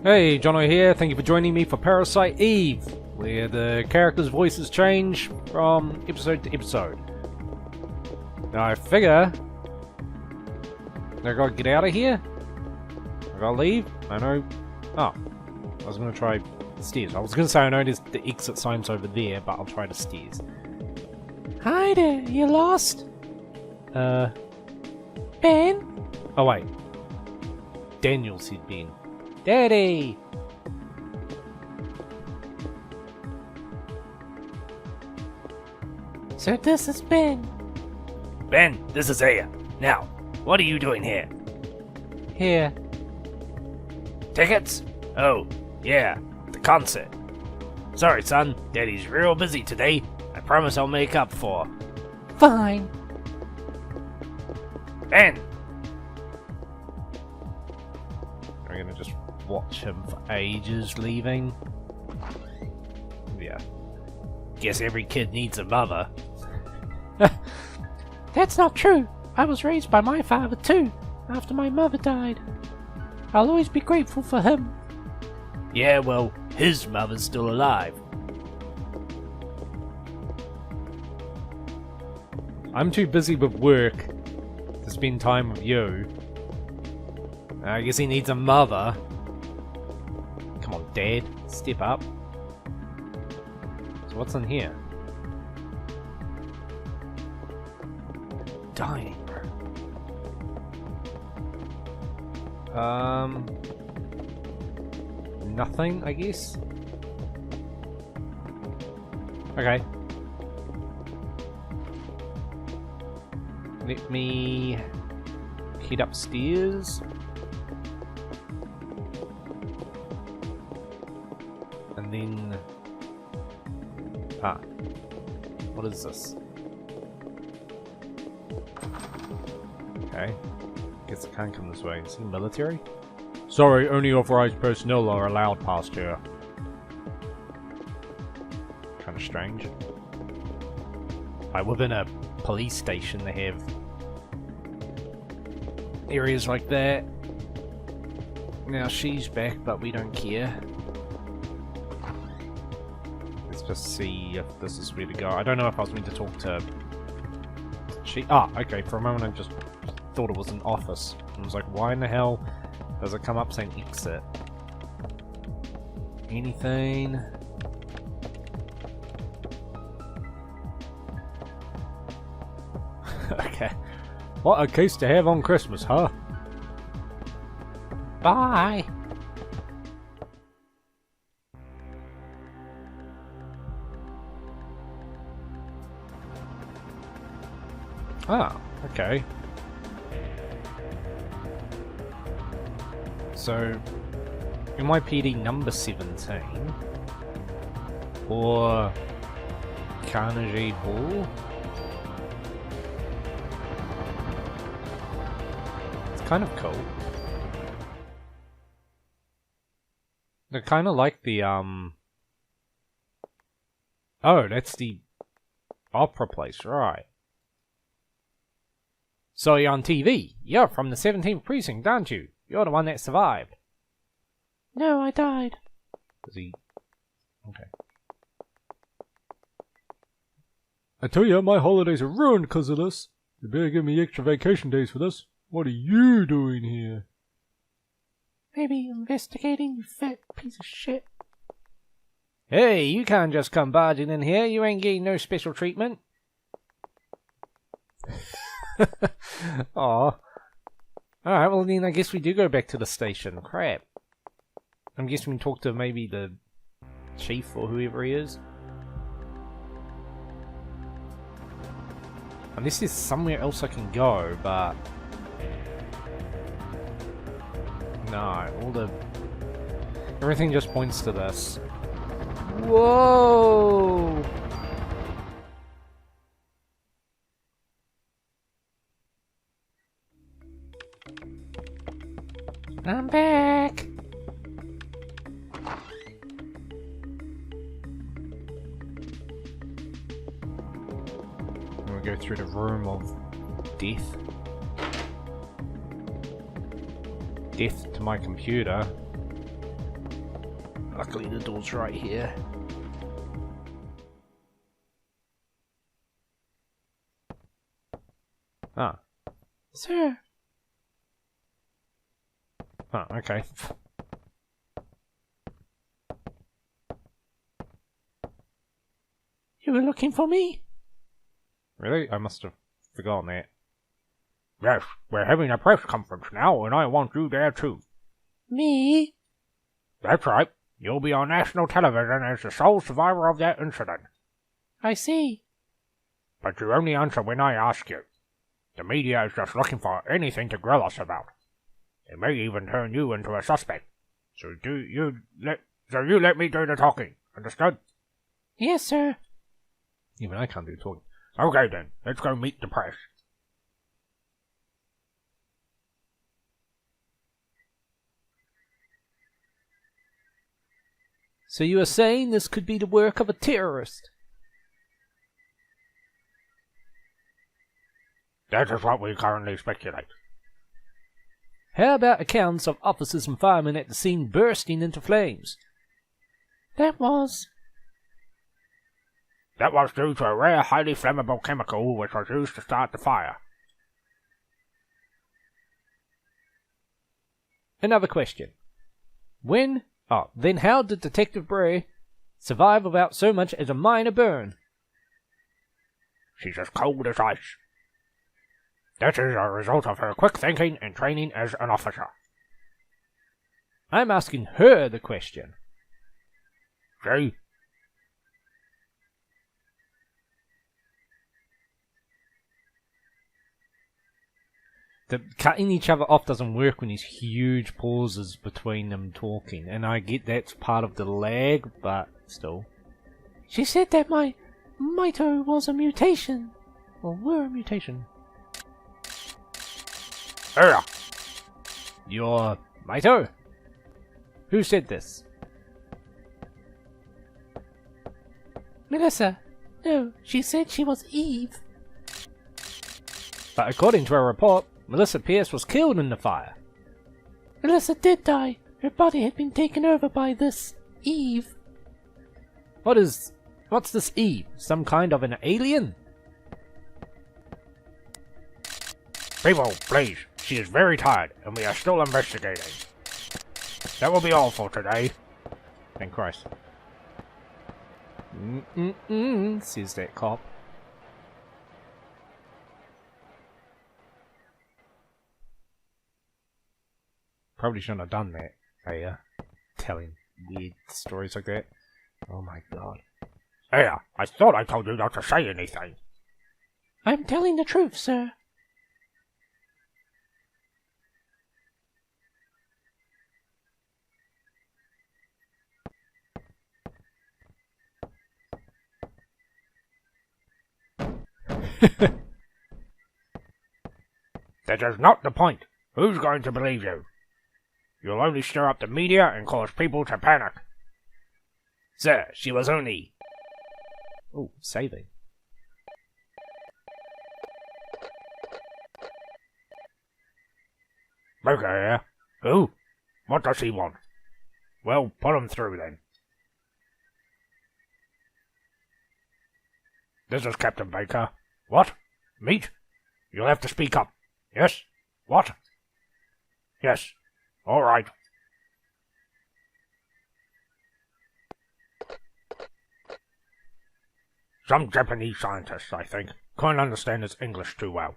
Hey, Jono here. Thank you for joining me for Parasite Eve, where the characters' voices change from episode to episode. Now I figure I gotta get out of here. I gotta leave. I know. Oh, I was gonna try the stairs. I was gonna say I know there's the exit signs over there, but I'll try the stairs. Hi there. You lost? Ben? Oh wait. Daniel said Ben. Daddy! So this is Ben. Ben, this is Aya. Now, what are you doing here? Here. Tickets? Oh, yeah, the concert. Sorry, son, Daddy's real busy today. I promise I'll make up for. Fine. Ben! We're gonna just watch him for ages leaving. Yeah. Guess every kid needs a mother. That's not true. I was raised by my father too, after my mother died. I'll always be grateful for him. Yeah, well, his mother's still alive. I'm too busy with work to spend time with you. I guess he needs a mother. Come on, Dad. Step up. So what's in here? Dining room. Nothing, I guess. Okay. Let me head upstairs. And then... what is this? Okay. Guess I can't come this way. Is he military? Sorry, only authorized personnel are allowed past here. Kind of strange. Like within a police station they have areas like that. Now she's back, but we don't care. Let's just see if this is where to go. I don't know if I was meant to talk to... okay, for a moment I just thought it was an office. I was like, why in the hell does it come up saying exit? Anything? Okay. What a case to have on Christmas, huh? Bye. Ah, okay. So, NYPD number 17 or Carnegie Hall? It's kind of cool. They're kind of like the, Oh, that's the opera place, right. So you're on TV. You're from the 17th precinct, aren't you? You're the one that survived. No, I died. Is he... Okay. I tell you, my holidays are ruined because of this. You better give me extra vacation days for this. What are you doing here? Maybe investigating, you fat piece of shit. Hey, you can't just come barging in here. You ain't getting no special treatment. Aw. Alright, well then I guess we do go back to the station. Crap. I'm guessing we talk to maybe the chief or whoever he is. Unless there's somewhere else I can go, but... No, everything just points to this. Whoa! I'm back. we go through the room of death. Death to my computer. Luckily the door's right here. Ah. Sir, Oh, okay. you were looking for me? Really? I must have forgotten that. Yes, we're having a press conference now, and I want you there too. Me? That's right. You'll be on national television as the sole survivor of that incident. I see. But you only answer when I ask you. The media is just looking for anything to grill us about. It may even turn you into a suspect. So you let me do the talking. Understood? Yes, sir. Even I can't do talking. Okay then, let's go meet the press. So you are saying this could be the work of a terrorist? That is what we currently speculate. How about accounts of officers and firemen at the scene bursting into flames? That was due to a rare, highly flammable chemical which was used to start the fire. Another question. Then how did Detective Bray survive without so much as a minor burn? She's as cold as ice. That is a result of her quick thinking and training as an officer. I'm asking her the question. See? The cutting each other off doesn't work when there's huge pauses between them talking, and I get that's part of the lag, but still. She said that my mito was a mutation. Or were a mutation. Here. Your mito? Who said this? Melissa. No, she said she was Eve. But according to her report, Melissa Pierce was killed in the fire. Melissa did die. Her body had been taken over by this Eve. What's this Eve? Some kind of an alien? People, please. She is very tired, and we are still investigating. That will be all for today. Thank Christ. Says that cop. Probably shouldn't have done that. Telling weird stories like that. Oh my god. Here, I thought I told you not to say anything. I'm telling the truth, sir. That is not the point. Who's going to believe you? You'll only stir up the media and cause people to panic. Sir, she was only... Oh, saving. Okay, yeah. Who? What does he want? Well, put him through then. This is Captain Baker. What? Meat? You'll have to speak up. Yes? What? Yes. All right. Some Japanese scientist, I think, can't understand his English too well.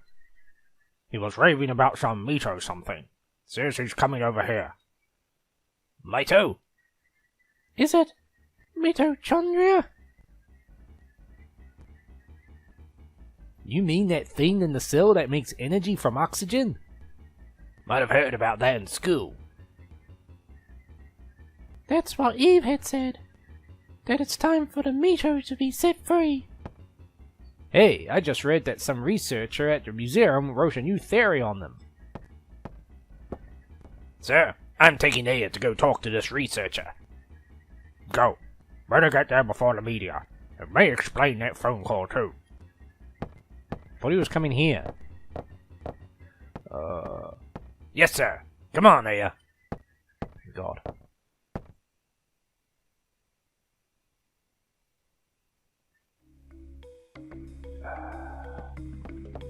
He was raving about some meat or something. Says he's coming over here. Mito? Is it mitochondria? You mean that thing in the cell that makes energy from oxygen? Might have heard about that in school. That's what Eve had said. That it's time for the mito to be set free. Hey, I just read that some researcher at the museum wrote a new theory on them. Sir, I'm taking Aya to go talk to this researcher. Go. Better get there before the media. It may explain that phone call too. Thought he was coming here. Yes, sir. Come on, Aya. God.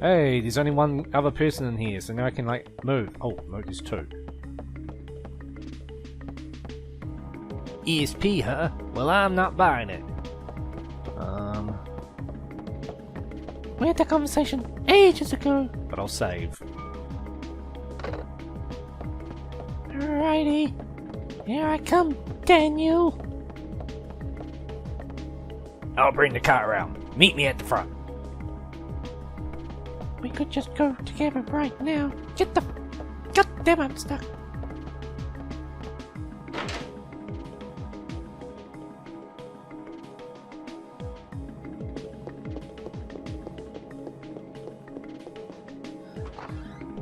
Hey, there's only one other person in here, so now I can, like, move. Oh, no, there's two. ESP, huh? Well, I'm not buying it. We had that conversation ages ago. But I'll save. Alrighty. Here I come, Daniel. I'll bring the car around. Meet me at the front. We could just go together right now. Get the... God damn, I'm stuck.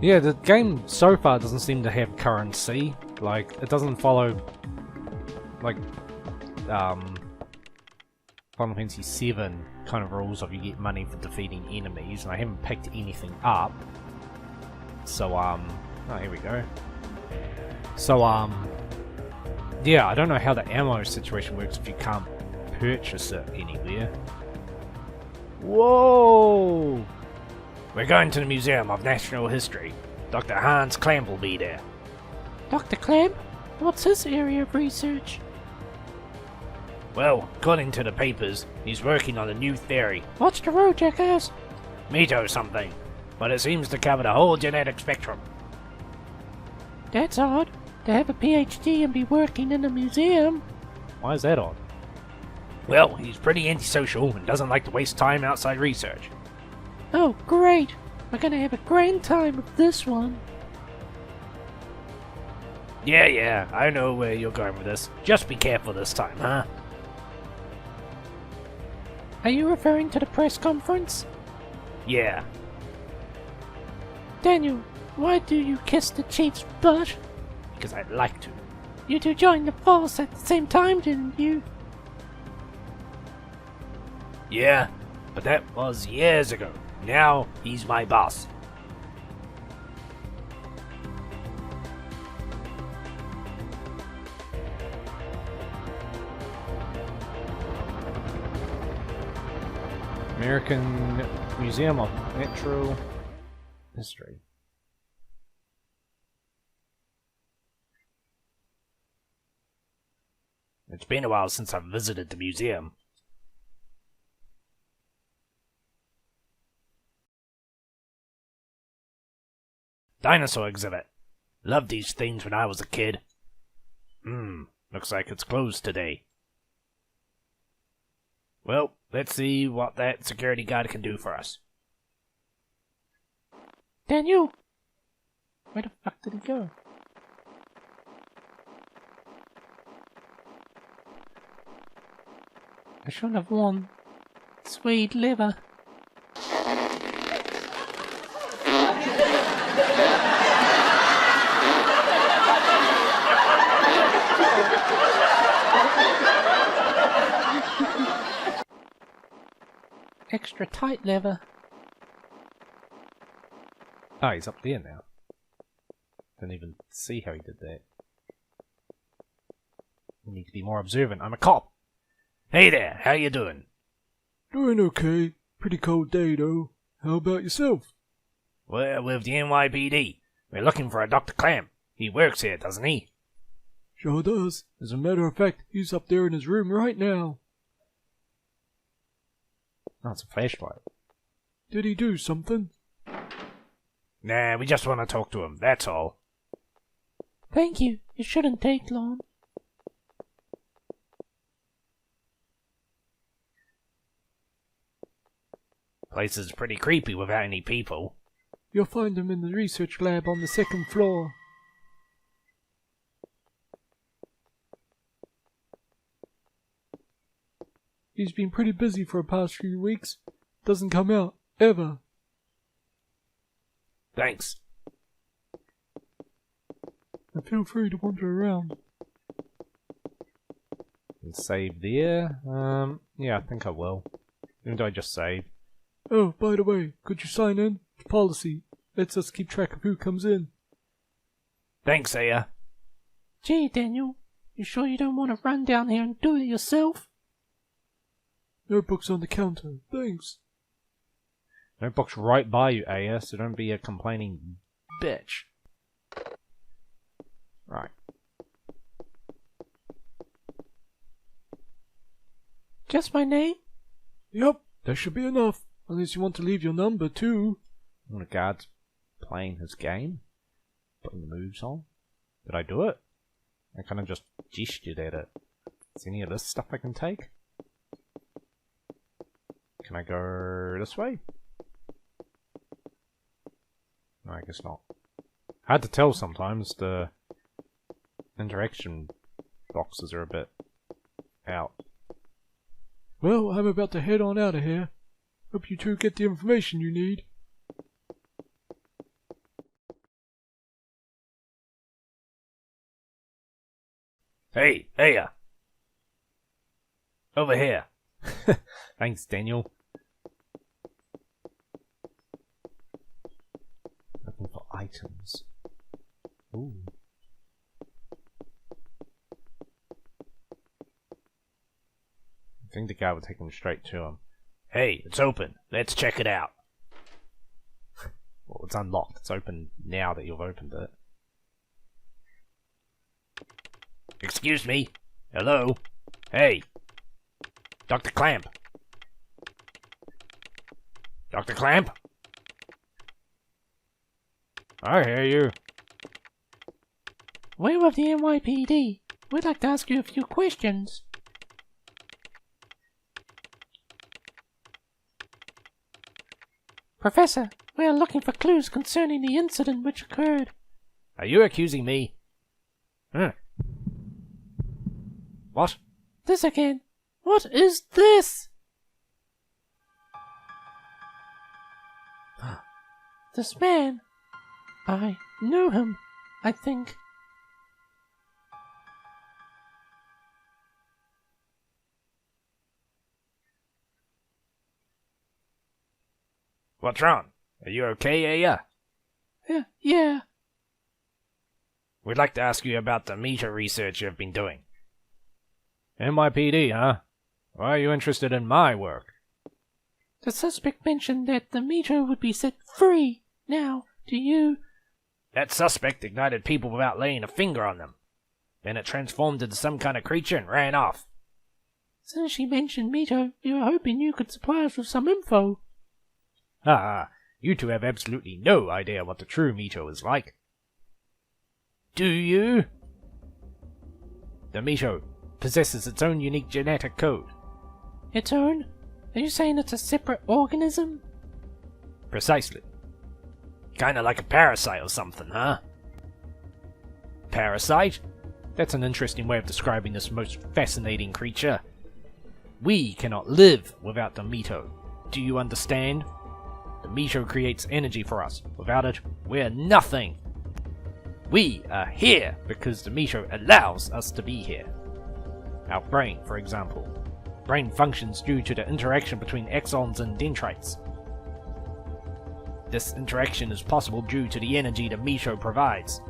Yeah, the game so far doesn't seem to have currency. Like, it doesn't follow, like, Final Fantasy VII kind of rules of you get money for defeating enemies, and I haven't picked anything up. So, oh, here we go. So, yeah, I don't know how the ammo situation works if you can't purchase it anywhere. Whoa! We're going to the Museum of Natural History. Dr. Hans Klamp will be there. Dr. Klamp? What's his area of research? Well, according to the papers, he's working on a new theory. Watch the road, jackass. Meto something. But it seems to cover the whole genetic spectrum. That's odd. To have a PhD and be working in a museum. Why is that odd? Well, he's pretty antisocial and doesn't like to waste time outside research. Oh, great. We're gonna have a grand time with this one. Yeah, I know where you're going with this. Just be careful this time, huh? Are you referring to the press conference? Yeah. Daniel, why do you kiss the chief's butt? Because I'd like to. You two joined the force at the same time, didn't you? Yeah, but that was years ago. Now, he's my boss. American Museum of Natural History. It's been a while since I've visited the museum. Dinosaur exhibit. Loved these things when I was a kid. Looks like it's closed today. Well, let's see what that security guard can do for us. Daniel! Where the fuck did he go? I should have worn suede leather. Extra tight leather. Ah, he's up there now. Didn't even see how he did that. We need to be more observant. I'm a cop. Hey there, how you doing? Doing okay. Pretty cold day, though. How about yourself? We're with the NYPD. We're looking for a Dr. Klamp. He works here, doesn't he? Sure does. As a matter of fact, he's up there in his room right now. Oh, it's a flashlight. Did he do something? Nah, we just want to talk to him, that's all. Thank you. It shouldn't take long. Place is pretty creepy without any people. You'll find him in the research lab on the second floor. He's been pretty busy for the past few weeks. Doesn't come out, ever. Thanks. And feel free to wander around. And save there. Yeah, I think I will. Even though I just saved. Oh, by the way, could you sign in? It's policy. Lets us keep track of who comes in. Thanks, Aya. Gee, Daniel, you sure you don't want to run down here and do it yourself? Notebook's on the counter. Thanks. Notebook's right by you, Aya, so don't be a complaining bitch. Right. Just my name? Yep, that should be enough. Unless you want to leave your number too. And the guard's playing his game. Putting the moves on. Did I do it? I kind of just gestured at it. Is any of this stuff I can take? Can I go this way? No, I guess not. Hard to tell sometimes. The interaction boxes are a bit out. Well, I'm about to head on out of here. Hope you two get the information you need. Hey, over here. Thanks, Daniel. Looking for items. Ooh. I think the guy would take him straight to him. Hey, it's open. Let's check it out. Well, it's unlocked. It's open now that you've opened it. Excuse me? Hello? Hey! Dr. Klamp! Dr. Klamp? I hear you. We're of the NYPD. We'd like to ask you a few questions. Professor, we are looking for clues concerning the incident which occurred. Are you accusing me? What? This again. What is this? This man. I know him, I think. What's wrong? Are you okay, Aya? Yeah. We'd like to ask you about the meter research you've been doing. NYPD, huh? Why are you interested in my work? The suspect mentioned that the meter would be set free. Now, do you... That suspect ignited people without laying a finger on them. Then it transformed into some kind of creature and ran off. Since she mentioned Mito, we were hoping you could supply us with some info. You two have absolutely no idea what the true Mito is like. Do you? The Mito possesses its own unique genetic code. Its own? Are you saying it's a separate organism? Precisely. Kinda like a parasite or something, huh? Parasite? That's an interesting way of describing this most fascinating creature. We cannot live without the Mito. Do you understand? The Mito creates energy for us. Without it, we're nothing. We are here because the Mito allows us to be here. Our brain, for example. Brain functions due to the interaction between axons and dendrites. This interaction is possible due to the energy the Mito provides.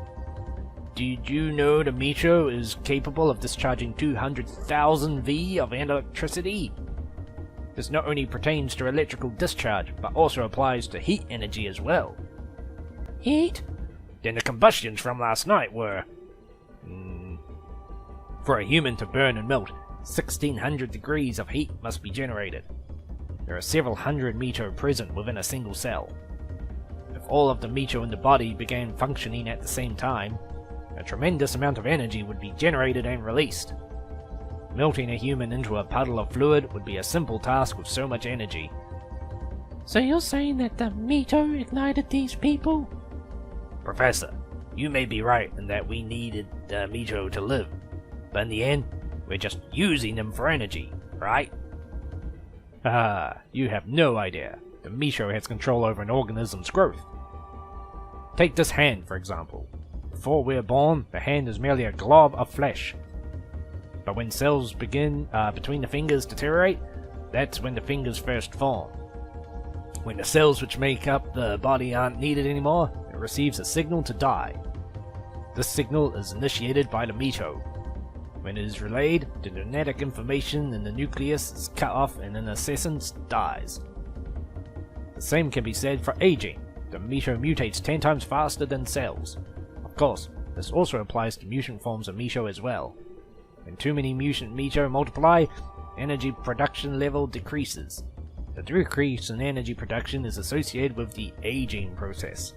Did you know the Mito is capable of discharging 200,000 V of electricity? This not only pertains to electrical discharge, but also applies to heat energy as well. Heat? Then the combustions from last night were... For a human to burn and melt, 1600 degrees of heat must be generated. There are several hundred Mito present within a single cell. If all of the Mito in the body began functioning at the same time, a tremendous amount of energy would be generated and released. Melting a human into a puddle of fluid would be a simple task with so much energy. So you're saying that the Mito ignited these people? Professor, you may be right in that we needed the Mito to live, but in the end, we're just using them for energy, right? You have no idea. The Mito has control over an organism's growth. Take this hand, for example. Before we're born, the hand is merely a glob of flesh. But when cells begin between the fingers deteriorate, that's when the fingers first form. When the cells which make up the body aren't needed anymore, it receives a signal to die. This signal is initiated by the Mito. When it is relayed, the genetic information in the nucleus is cut off and in essence dies. The The same can be said for aging. The Micho mutates 10 times faster than cells. Of course, this also applies to mutant forms of Micho as well. When too many mutant Micho multiply, energy production level decreases. The decrease in energy production is associated with the aging process.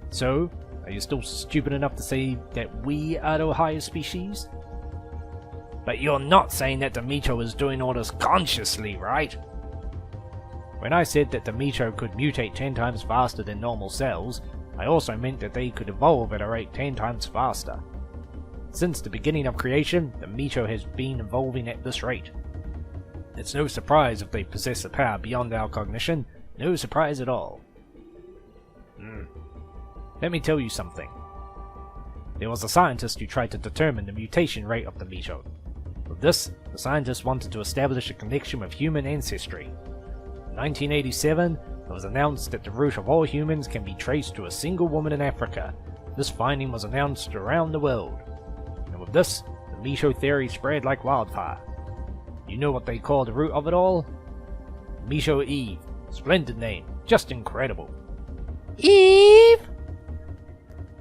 So, are you still stupid enough to say that we are the higher species? But you're not saying that the Micho is doing all this consciously, right? When I said that the Micho could mutate 10 times faster than normal cells, I also meant that they could evolve at a rate 10 times faster. Since the beginning of creation, the Micho has been evolving at this rate. It's no surprise if they possess a power beyond our cognition, no surprise at all. Let me tell you something. There was a scientist who tried to determine the mutation rate of the Micho. With this, the scientist wanted to establish a connection with human ancestry. In 1987, it was announced that the root of all humans can be traced to a single woman in Africa. This finding was announced around the world. And with this, the Micho theory spread like wildfire. You know what they call the root of it all? Micho Eve. Splendid name. Just incredible. Eve?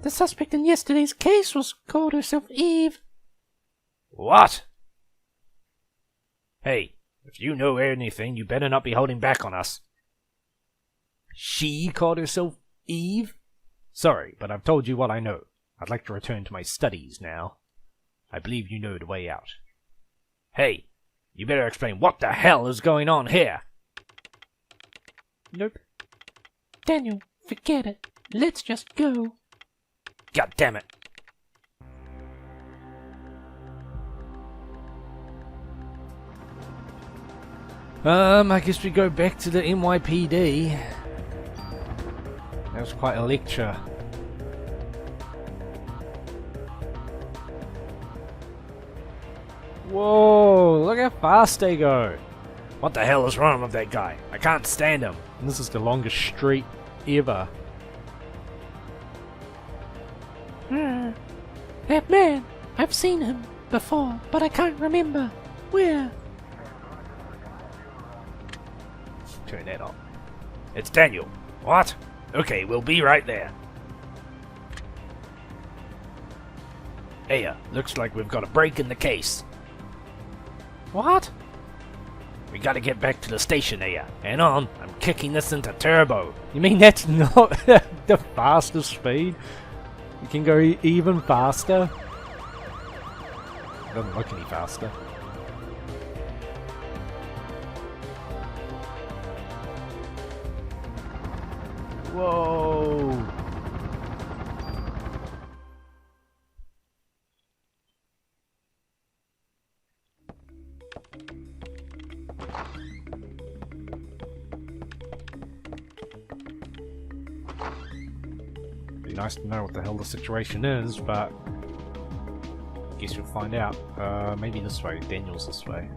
The suspect in yesterday's case was called herself Eve. What? Hey, if you know anything, you better not be holding back on us. She called herself Eve? Sorry, but I've told you what I know. I'd like to return to my studies now. I believe you know the way out. Hey, you better explain what the hell is going on here. Nope. Daniel, forget it. Let's just go. God damn it. I guess we go back to the NYPD. That was quite a lecture. Whoa, look how fast they go. What the hell is wrong with that guy? I can't stand him. And this is the longest street ever. That man. I've seen him before, but I can't remember. Where? Turn that off. It's Daniel. What? Okay, we'll be right there. Hey, looks like we've got a break in the case. What? We gotta get back to the station, Aya. Hang on, I'm kicking this into turbo. You mean that's not the fastest speed? You can go even faster? Doesn't look any faster. Whoa! Be nice to know what the hell the situation is, but I guess we'll find out. Maybe this way. Daniel's this way.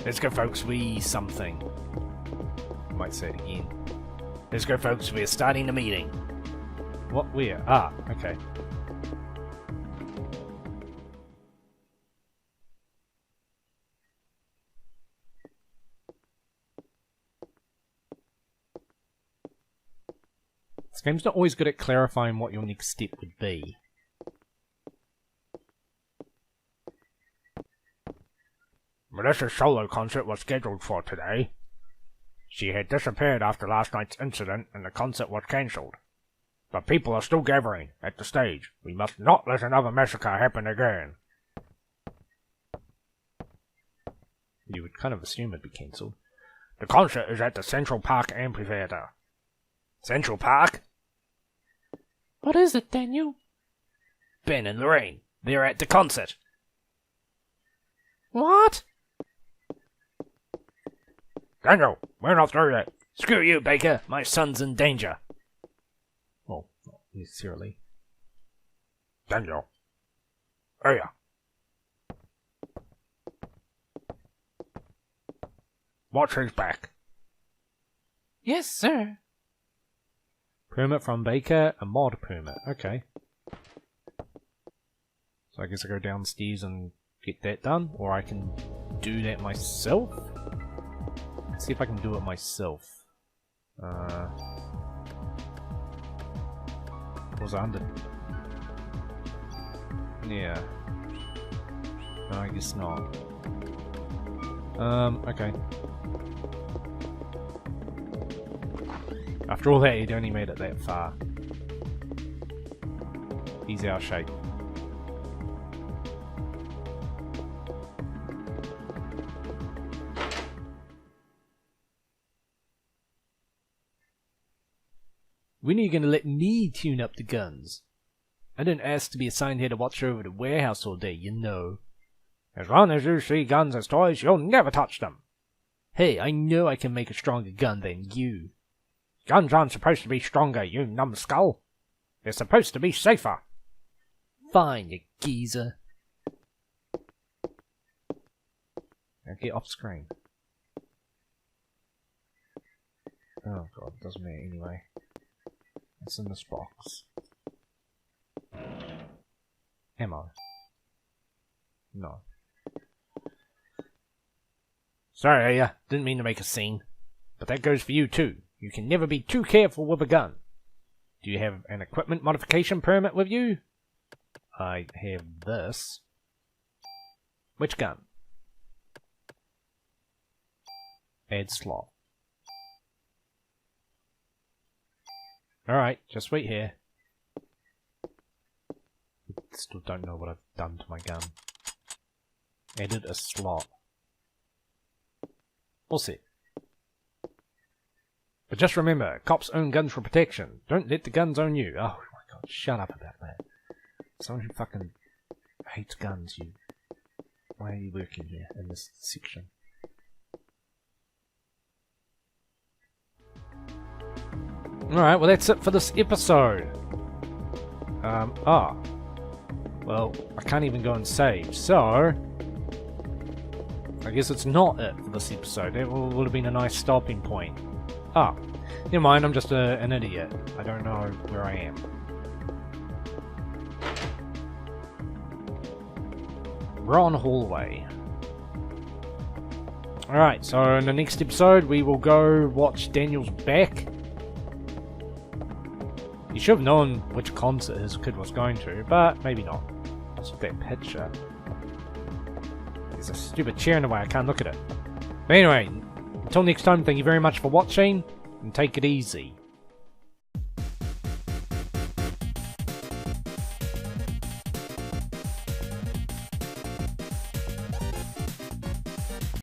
Let's go, folks. We something. I might say it again. Let's go, folks. We're starting the meeting. What? Where? Ah, okay. This game's not always good at clarifying what your next step would be. Melissa's solo concert was scheduled for today. She had disappeared after last night's incident and the concert was cancelled. But people are still gathering at the stage. We must not let another massacre happen again. You would kind of assume it'd be cancelled. The concert is at the Central Park Amphitheatre. Central Park? What is it, Daniel? Ben and Lorraine. They're at the concert. What? Daniel, we're not through yet. Screw you, Baker. My son's in danger. Well, not necessarily. Daniel. Aya. Watch his back. Yes, sir. Permit from Baker, a mod permit. Okay. So I guess I go downstairs and get that done, or I can do that myself. Let's see if I can do it myself. Was 100? Yeah. No, I guess not. Okay. After all that, he'd only made it that far. He's our shape. When are you going to let me tune up the guns? I didn't ask to be assigned here to watch over the warehouse all day, you know. As long as you see guns as toys, you'll never touch them. Hey, I know I can make a stronger gun than you. Guns aren't supposed to be stronger, you numbskull. They're supposed to be safer. Fine, you geezer. Now get off screen. Oh god, it doesn't matter anyway. It's in this box. Ammo. No. Sorry, didn't mean to make a scene. But that goes for you too. You can never be too careful with a gun. Do you have an equipment modification permit with you? I have this. Which gun? Add slot. Alright, just wait here. Still don't know what I've done to my gun. Added a slot. All set. But just remember, cops own guns for protection. Don't let the guns own you. Oh my god, shut up about that. Someone who fucking hates guns, you. Why are you working here in this section? Alright, well that's it for this episode. Well, I can't even go and save, so... I guess it's not it for this episode. That would have been a nice stopping point. Never mind, I'm just an idiot. I don't know where I am. Wrong hallway. Alright, so in the next episode we will go watch Daniel's back. He should have known which concert his kid was going to, but maybe not. What's with that picture? There's a stupid chair in the way, I can't look at it. But anyway, until next time, thank you very much for watching, and take it easy.